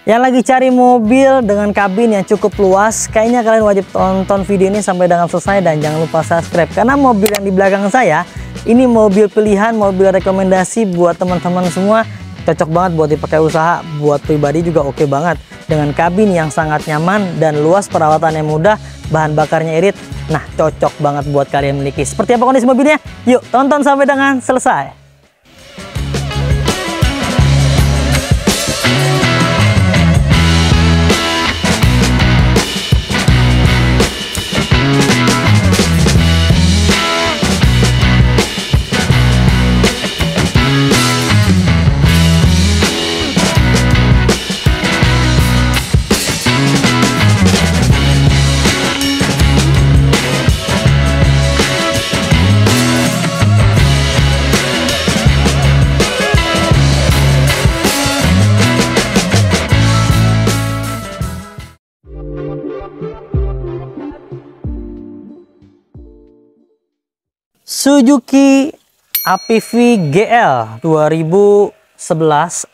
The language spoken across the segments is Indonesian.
Yang lagi cari mobil dengan kabin yang cukup luas, kayaknya kalian wajib tonton video ini sampai dengan selesai dan jangan lupa subscribe. Karena mobil yang di belakang saya, ini mobil pilihan, mobil rekomendasi buat teman-teman semua. Cocok banget buat dipakai usaha, buat pribadi juga oke banget. Dengan kabin yang sangat nyaman dan luas, perawatannya mudah, bahan bakarnya irit. Nah, cocok banget buat kalian miliki. Seperti apa kondisi mobilnya? Yuk, tonton sampai dengan selesai. Suzuki APV GL 2011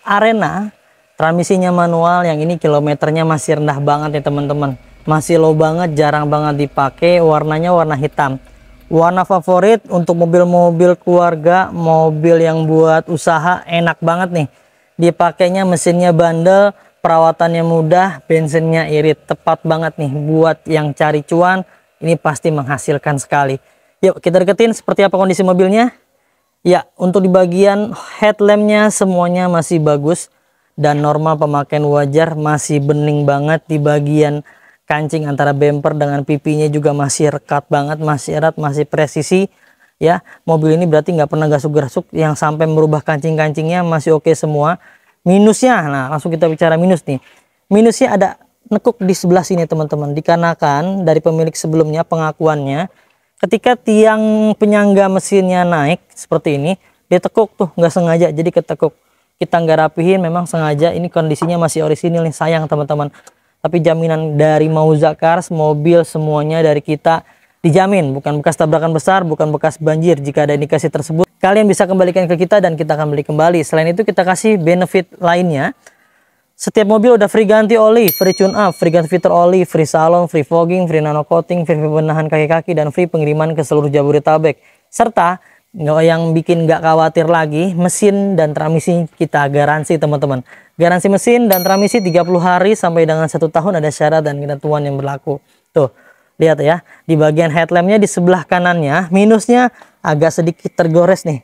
Arena, transmisinya manual. Yang ini kilometernya masih rendah banget nih teman-teman, masih low banget, jarang banget dipakai. Warnanya warna hitam, warna favorit untuk mobil-mobil keluarga, mobil yang buat usaha, enak banget nih dipakainya. Mesinnya bandel, perawatannya mudah, bensinnya irit, tepat banget nih buat yang cari cuan. Ini pasti menghasilkan sekali. Yuk kita deketin seperti apa kondisi mobilnya. Ya, untuk di bagian headlampnya semuanya masih bagus dan normal, pemakaian wajar, masih bening banget. Di bagian kancing antara bumper dengan pipinya juga masih rekat banget, masih erat, masih presisi. Ya, mobil ini berarti nggak pernah gasuk-gasuk yang sampai merubah kancing-kancingnya, masih oke semua. Minusnya, nah langsung kita bicara minus nih. Minusnya ada nekuk di sebelah sini teman-teman, dikarenakan dari pemilik sebelumnya pengakuannya, ketika tiang penyangga mesinnya naik seperti ini, dia tekuk tuh, nggak sengaja, jadi ketekuk. Kita nggak rapihin, memang sengaja. Ini kondisinya masih orisinil nih, sayang teman-teman. Tapi jaminan dari Mauza Cars, mobil semuanya dari kita dijamin, bukan bekas tabrakan besar, bukan bekas banjir. Jika ada indikasi tersebut, kalian bisa kembalikan ke kita dan kita akan beli kembali. Selain itu kita kasih benefit lainnya. Setiap mobil udah free ganti oli, free tune up, free ganti fitur oli, free salon, free fogging, free nano coating, free pembenahan kaki-kaki, dan free pengiriman ke seluruh Jabodetabek. Serta yang bikin nggak khawatir lagi, mesin dan transmisi kita garansi teman-teman. Garansi mesin dan transmisi 30 hari sampai dengan 1 tahun, ada syarat dan ketentuan yang berlaku. Tuh, lihat ya, di bagian headlampnya di sebelah kanannya, minusnya agak sedikit tergores nih.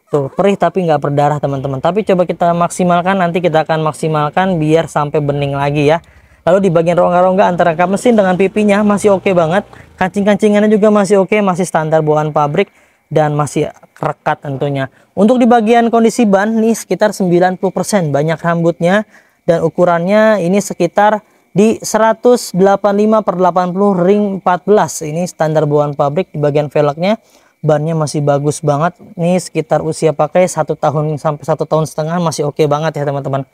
Tuh, perih tapi nggak berdarah teman-teman. Tapi coba kita maksimalkan, nanti kita akan maksimalkan biar sampai bening lagi ya. Lalu di bagian rongga-rongga antara kap mesin dengan pipinya masih oke banget. Kancing-kancingannya juga masih oke, masih standar bawaan pabrik dan masih rekat tentunya. Untuk di bagian kondisi ban nih sekitar 90% banyak rambutnya, dan ukurannya ini sekitar di 185/80 ring 14. Ini standar bawaan pabrik. Di bagian velgnya, bannya masih bagus banget nih, sekitar usia pakai 1 tahun sampai 1,5 tahun masih oke banget ya teman-teman.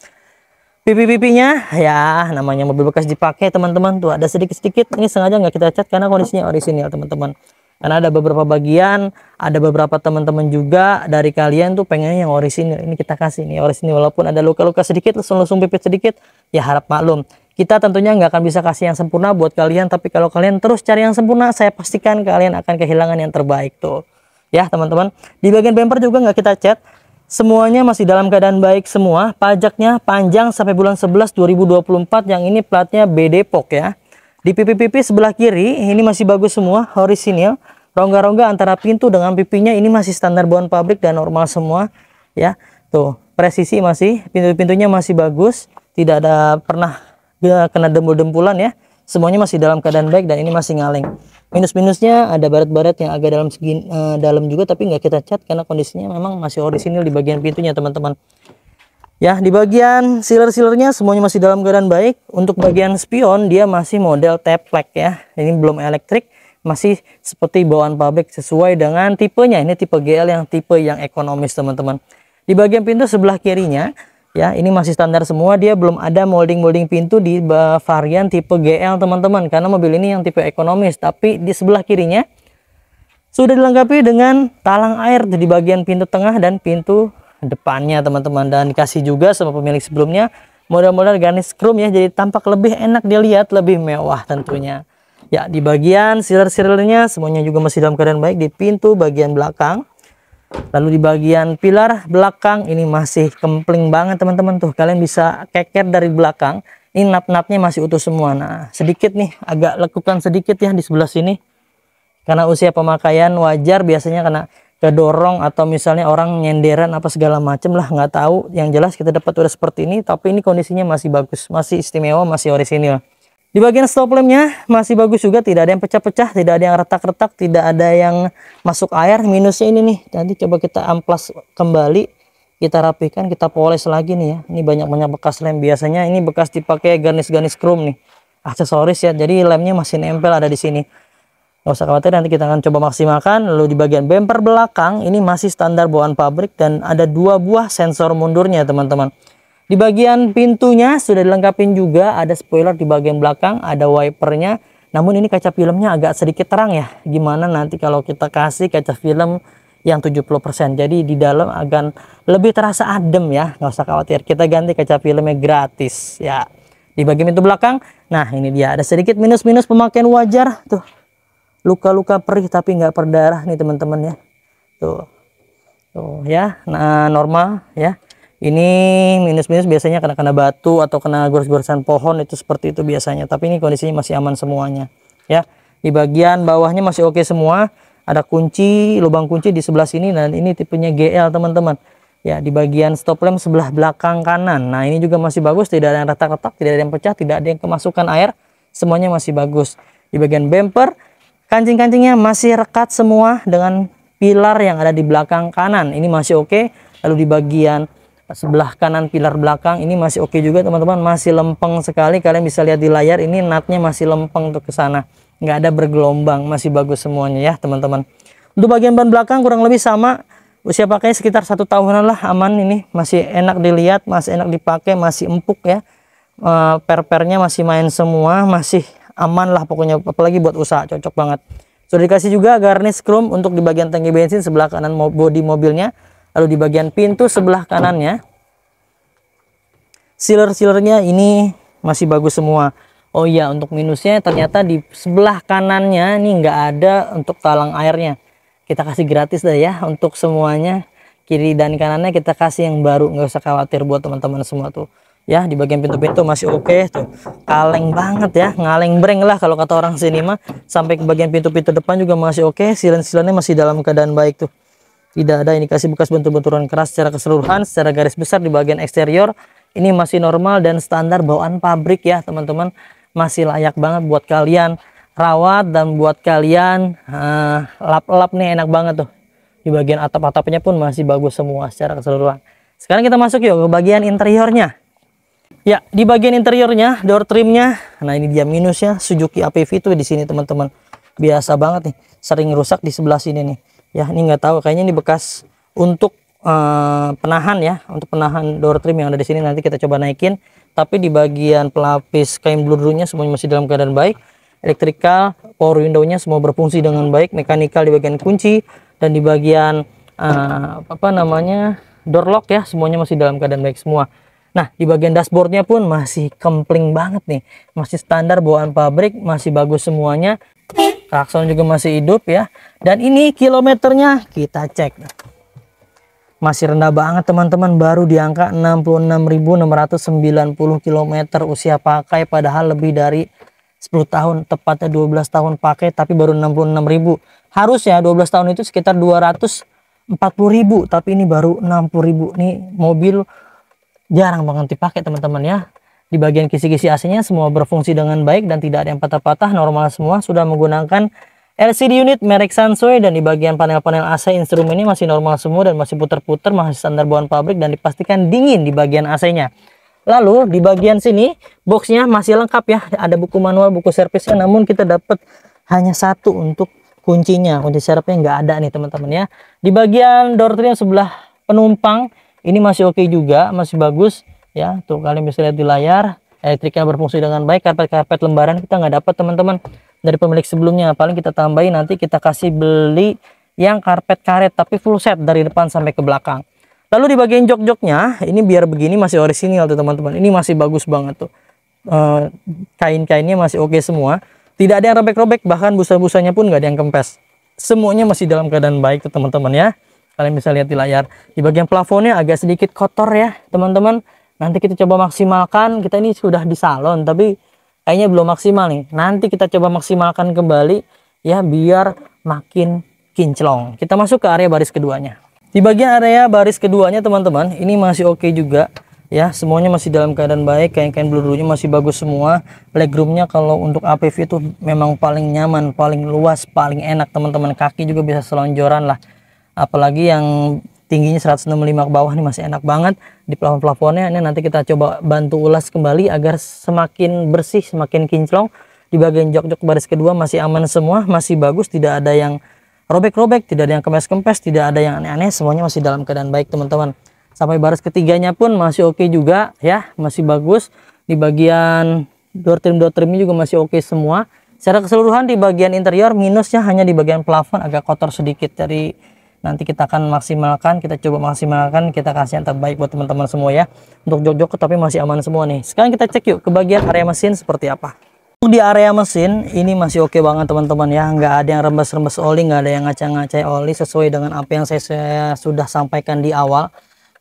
Pipi-pipinya ya namanya mobil bekas dipakai teman-teman, tuh ada sedikit-sedikit, ini sengaja nggak kita cat karena kondisinya orisinil teman-teman. Karena ada beberapa bagian, ada beberapa teman-teman juga dari kalian tuh pengennya yang orisinil, ini kita kasih nih orisinil. Walaupun ada luka-luka sedikit, lesung-lesung pipit sedikit, ya harap maklum. Kita tentunya nggak akan bisa kasih yang sempurna buat kalian, tapi kalau kalian terus cari yang sempurna, saya pastikan kalian akan kehilangan yang terbaik tuh. Ya teman-teman, di bagian bumper juga nggak kita cat, semuanya masih dalam keadaan baik semua. Pajaknya panjang sampai bulan 11 2024, yang ini platnya B Depok ya. Di pipi-pipi sebelah kiri ini masih bagus semua, orisinil. Rongga-rongga antara pintu dengan pipinya ini masih standar bawaan pabrik dan normal semua ya. Tuh, presisi masih, pintu-pintunya masih bagus, tidak ada pernah kena dempul-dempulan ya. Semuanya masih dalam keadaan baik dan ini masih ngaleng. Minus-minusnya ada baret-baret yang agak dalam segi dalam juga, tapi nggak kita cat karena kondisinya memang masih orisinil di bagian pintunya teman-teman. Ya, di bagian sealer-sealernya semuanya masih dalam keadaan baik. Untuk bagian spion dia masih model tape flag ya. Ini belum elektrik, masih seperti bawaan pabrik sesuai dengan tipenya. Ini tipe GL yang tipe yang ekonomis teman-teman. Di bagian pintu sebelah kirinya ya, ini masih standar semua, dia belum ada molding pintu di varian tipe GL teman-teman, karena mobil ini yang tipe ekonomis. Tapi di sebelah kirinya sudah dilengkapi dengan talang air di bagian pintu tengah dan pintu depannya teman-teman, dan dikasih juga sama pemilik sebelumnya model-model garnish chrome ya, jadi tampak lebih enak dilihat, lebih mewah tentunya. Ya, di bagian sealer-sealernya semuanya juga masih dalam keadaan baik di pintu bagian belakang. Lalu di bagian pilar belakang ini masih kempling banget teman-teman tuh. Kalian bisa keker dari belakang. Ini nap-napnya masih utuh semua. Nah, sedikit nih agak lekukan sedikit ya di sebelah sini. Karena usia pemakaian wajar biasanya karena kedorong atau misalnya orang nyenderan apa segala macem lah, nggak tahu. Yang jelas kita dapat udah seperti ini, tapi ini kondisinya masih bagus, masih istimewa, masih orisinil. Di bagian stop lampnya masih bagus juga, tidak ada yang pecah-pecah, tidak ada yang retak-retak, tidak ada yang masuk air. Minusnya ini nih, nanti coba kita amplas kembali, kita rapikan, kita poles lagi nih ya. Ini banyak-banyak bekas lem, biasanya ini bekas dipakai garnish-garnish chrome nih, aksesoris ya, jadi lemnya masih nempel ada di sini. Nggak usah khawatir, nanti kita akan coba maksimalkan. Lalu di bagian bumper belakang ini masih standar bawaan pabrik dan ada 2 buah sensor mundurnya teman-teman. Di bagian pintunya sudah dilengkapi juga, ada spoiler di bagian belakang, ada wipernya. Namun ini kaca filmnya agak sedikit terang ya. Gimana nanti kalau kita kasih kaca film yang 70%. Jadi di dalam akan lebih terasa adem ya. Nggak usah khawatir, kita ganti kaca filmnya gratis ya. Di bagian pintu belakang, nah ini dia ada sedikit minus-minus pemakaian wajar tuh. Luka-luka perih tapi nggak berdarah nih teman-teman ya. Tuh ya, nah normal ya. Ini minus-minus biasanya kena batu atau kena gores-goresan pohon, itu seperti itu biasanya. Tapi ini kondisinya masih aman semuanya ya. Di bagian bawahnya masih oke semua. Ada kunci, lubang kunci di sebelah sini, dan ini tipenya GL teman-teman ya. Di bagian stop lamp sebelah belakang kanan, nah ini juga masih bagus, tidak ada yang retak-retak, tidak ada yang pecah, tidak ada yang kemasukan air, semuanya masih bagus. Di bagian bumper, kancing-kancingnya masih rekat semua dengan pilar yang ada di belakang kanan, ini masih oke. Lalu di bagian sebelah kanan pilar belakang ini masih oke juga teman-teman, masih lempeng sekali. Kalian bisa lihat di layar, ini natnya masih lempeng untuk ke sana, nggak ada bergelombang, masih bagus semuanya ya teman-teman. Untuk bagian ban belakang kurang lebih sama, usia pakai sekitar 1 tahunan lah, aman. Ini masih enak dilihat, masih enak dipakai, masih empuk ya. Per-pernya masih main semua, masih aman lah pokoknya, apalagi buat usaha cocok banget. Sudah dikasih juga garnish chrome untuk di bagian tangki bensin sebelah kanan bodi mobilnya. Lalu di bagian pintu sebelah kanannya, sealer-sealernya ini masih bagus semua. Oh iya, untuk minusnya ternyata di sebelah kanannya ini nggak ada untuk talang airnya. Kita kasih gratis dah ya untuk semuanya. Kiri dan kanannya kita kasih yang baru, nggak usah khawatir buat teman-teman semua tuh. Ya, di bagian pintu-pintu masih oke tuh. Kaleng banget ya, ngaleng breng lah kalau kata orang sini mah. Sampai ke bagian pintu-pintu depan juga masih oke. Silen-silennya masih dalam keadaan baik tuh. Tidak ada indikasi bekas bentur-benturan keras secara keseluruhan. Secara garis besar di bagian eksterior ini masih normal dan standar bawaan pabrik ya teman-teman. Masih layak banget buat kalian rawat dan buat kalian lap-lap nih, enak banget tuh. Di bagian atap-atapnya pun masih bagus semua secara keseluruhan. Sekarang kita masuk yuk ke bagian interiornya. Ya, di bagian interiornya, door trimnya, nah ini dia minusnya. Suzuki APV itu di sini teman-teman. Biasa banget nih, sering rusak di sebelah sini nih. Ya, ini nggak tahu, kayaknya ini bekas untuk penahan ya, untuk penahan door trim yang ada di sini. Nanti kita coba naikin. Tapi di bagian pelapis kain bludrunya semuanya masih dalam keadaan baik. Elektrikal, power window-nya semua berfungsi dengan baik. Mekanikal di bagian kunci dan di bagian door lock ya, semuanya masih dalam keadaan baik semua. Nah, di bagian dashboardnya pun masih kempling banget nih, masih standar bawaan pabrik, masih bagus semuanya. Klakson juga masih hidup ya. Dan ini kilometernya kita cek, masih rendah banget teman-teman, baru di angka 66.690 km usia pakai, padahal lebih dari 10 tahun, tepatnya 12 tahun pakai, tapi baru 66.000. Harusnya 12 tahun itu sekitar 240.000, tapi ini baru 60.000. Nih mobil jarang banget dipakai teman-teman ya. Di bagian kisi-kisi AC-nya semua berfungsi dengan baik dan tidak ada yang patah-patah, normal semua. Sudah menggunakan LCD unit merek Sansui, dan di bagian panel-panel AC instrumen ini masih normal semua dan masih putar-putar, masih standar bawaan pabrik dan dipastikan dingin di bagian AC-nya. Lalu di bagian sini boxnya masih lengkap ya, ada buku manual, buku servisnya, namun kita dapat hanya satu untuk kuncinya, kunci serepnya nggak ada nih teman-teman ya. Di bagian door trim sebelah penumpang ini masih oke juga, masih bagus ya. Tuh kalian bisa lihat di layar, elektriknya berfungsi dengan baik. Karpet-karpet lembaran kita nggak dapat teman-teman dari pemilik sebelumnya, paling kita tambahin nanti, kita kasih beli yang karpet karet tapi full set dari depan sampai ke belakang. Lalu di bagian jok-joknya ini biar begini masih orisinil tuh teman-teman. Ini masih bagus banget tuh. Kain-kainnya masih oke semua. Tidak ada yang robek-robek, bahkan busa-busanya pun nggak ada yang kempes. Semuanya masih dalam keadaan baik tuh teman-teman ya. Kalian bisa lihat di layar. Di bagian plafonnya agak sedikit kotor ya teman-teman. Nanti kita coba maksimalkan. Kita ini sudah di salon tapi kayaknya belum maksimal nih. Nanti kita coba maksimalkan kembali ya biar makin kinclong. Kita masuk ke area baris keduanya. Di bagian area baris keduanya teman-teman, ini masih oke juga ya, semuanya masih dalam keadaan baik. Kain-kain bludrunya masih bagus semua. Legroomnya kalau untuk APV itu memang paling nyaman, paling luas, paling enak teman-teman. Kaki juga bisa selonjoran lah, apalagi yang tingginya 165 ke bawah nih masih enak banget. Di plafon-plafonnya ini nanti kita coba bantu ulas kembali agar semakin bersih, semakin kinclong. Di bagian jok-jok baris kedua masih aman semua, masih bagus, tidak ada yang robek-robek, tidak ada yang kempes-kempes, tidak ada yang aneh-aneh, semuanya masih dalam keadaan baik teman-teman. Sampai baris ketiganya pun masih oke juga ya, masih bagus. Di bagian door trim juga masih oke semua. Secara keseluruhan di bagian interior minusnya hanya di bagian plafon agak kotor sedikit. Jadi nanti kita akan maksimalkan, kita coba maksimalkan, kita kasih yang terbaik buat teman-teman semua ya. Untuk jok-jok tapi masih aman semua nih. Sekarang kita cek yuk ke bagian area mesin seperti apa. Di area mesin ini masih oke banget teman-teman ya, nggak ada yang rembes-rembes oli, nggak ada yang ngacak-ngacai oli, sesuai dengan apa yang saya sudah sampaikan di awal.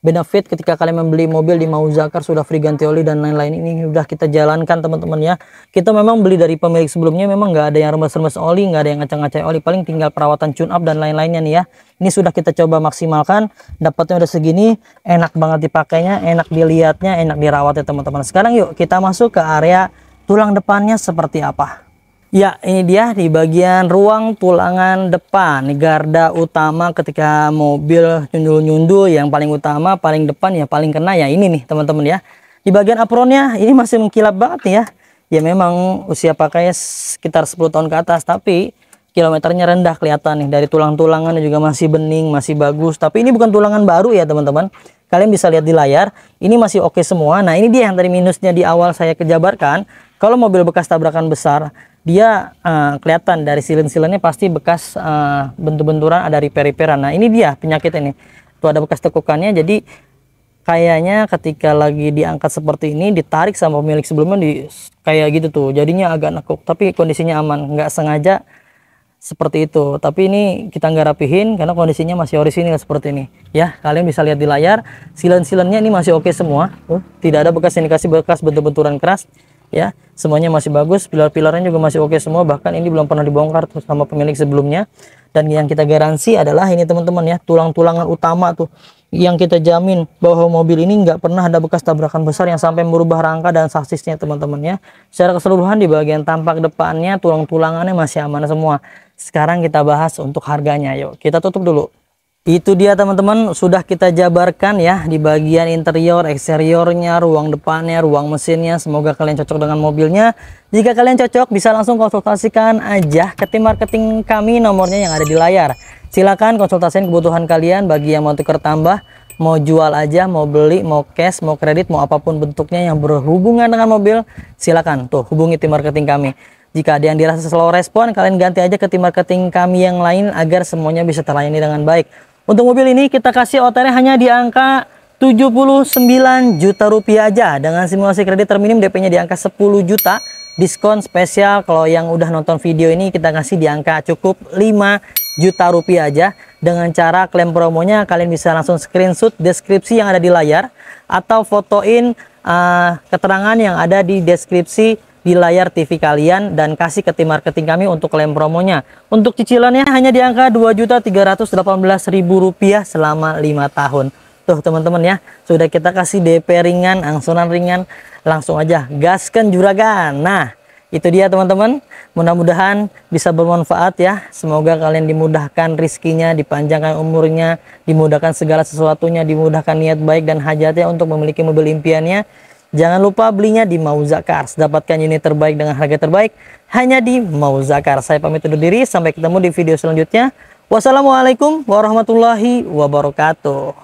Benefit ketika kalian membeli mobil di Mauzakar sudah free ganti oli dan lain-lain ini udah kita jalankan teman-teman ya. Kita memang beli dari pemilik sebelumnya, memang nggak ada yang rembes-rembes oli, nggak ada yang ngacak-ngacai oli, paling tinggal perawatan tune up dan lain-lainnya nih ya. Ini sudah kita coba maksimalkan, dapatnya udah segini, enak banget dipakainya, enak dilihatnya, enak dirawatnya teman-teman. Sekarang yuk kita masuk ke area tulang depannya seperti apa. Ya, ini dia di bagian ruang tulangan depan, garda utama ketika mobil nyundul-nyundul, yang paling utama, paling depan ya, paling kena ya ini nih teman-teman ya. Di bagian apronnya ini masih mengkilap banget nih ya. Ya memang usia pakainya sekitar 10 tahun ke atas, tapi kilometernya rendah kelihatan nih. Dari tulang-tulangan juga masih bening, masih bagus. Tapi ini bukan tulangan baru ya teman-teman. Kalian bisa lihat di layar, ini masih oke semua. Nah ini dia yang tadi minusnya di awal saya kejabarkan. Kalau mobil bekas tabrakan besar, dia kelihatan dari silin-silinnya pasti bekas bentur-benturan, ada repair-repairan. Nah ini dia penyakit ini. Tuh ada bekas tekukannya, jadi kayaknya ketika lagi diangkat seperti ini, ditarik sama pemilik sebelumnya kayak gitu tuh. Jadinya agak nekuk, tapi kondisinya aman. Nggak sengaja seperti itu. Tapi ini kita nggak rapihin karena kondisinya masih orisinil seperti ini. Ya, kalian bisa lihat di layar, silin-silinnya ini masih oke semua. Tidak ada bekas indikasi bekas bentur-benturan keras. Ya, semuanya masih bagus, pilar-pilarnya juga masih oke semua, bahkan ini belum pernah dibongkar tuh sama pemilik sebelumnya. Dan yang kita garansi adalah ini teman-teman ya, tulang-tulangan utama tuh yang kita jamin bahwa mobil ini nggak pernah ada bekas tabrakan besar yang sampai merubah rangka dan sasisnya teman-teman ya. Secara keseluruhan di bagian tampak depannya tulang-tulangannya masih aman semua. Sekarang kita bahas untuk harganya, yuk kita tutup dulu. Itu dia teman-teman, sudah kita jabarkan ya di bagian interior, eksteriornya, ruang depannya, ruang mesinnya. Semoga kalian cocok dengan mobilnya. Jika kalian cocok bisa langsung konsultasikan aja ke tim marketing kami, nomornya yang ada di layar. Silakan konsultasikan kebutuhan kalian bagi yang mau tukar tambah, mau jual aja, mau beli, mau cash, mau kredit, mau apapun bentuknya yang berhubungan dengan mobil. Silakan tuh hubungi tim marketing kami. Jika ada yang dirasa slow respon, kalian ganti aja ke tim marketing kami yang lain agar semuanya bisa terlayani dengan baik. Untuk mobil ini kita kasih OTR hanya di angka 79 juta rupiah aja. Dengan simulasi kredit terminim DP-nya di angka 10 juta. Diskon spesial kalau yang udah nonton video ini kita kasih di angka cukup 5 juta rupiah aja. Dengan cara klaim promonya kalian bisa langsung screenshot deskripsi yang ada di layar. Atau fotoin keterangan yang ada di deskripsi di layar TV kalian dan kasih ke tim marketing kami untuk klaim promonya. Untuk cicilannya hanya di angka Rp2.318.000 selama 5 tahun. Tuh teman-teman ya, sudah kita kasih DP ringan, angsuran ringan, langsung aja gaskan juragan. Nah, itu dia teman-teman. Mudah-mudahan bisa bermanfaat ya. Semoga kalian dimudahkan rizkinya, dipanjangkan umurnya, dimudahkan segala sesuatunya, dimudahkan niat baik dan hajatnya untuk memiliki mobil impiannya. Jangan lupa belinya di Mauzakar. Dapatkan unit terbaik dengan harga terbaik hanya di Mauzakar. Saya pamit undur diri. Sampai ketemu di video selanjutnya. Wassalamualaikum warahmatullahi wabarakatuh.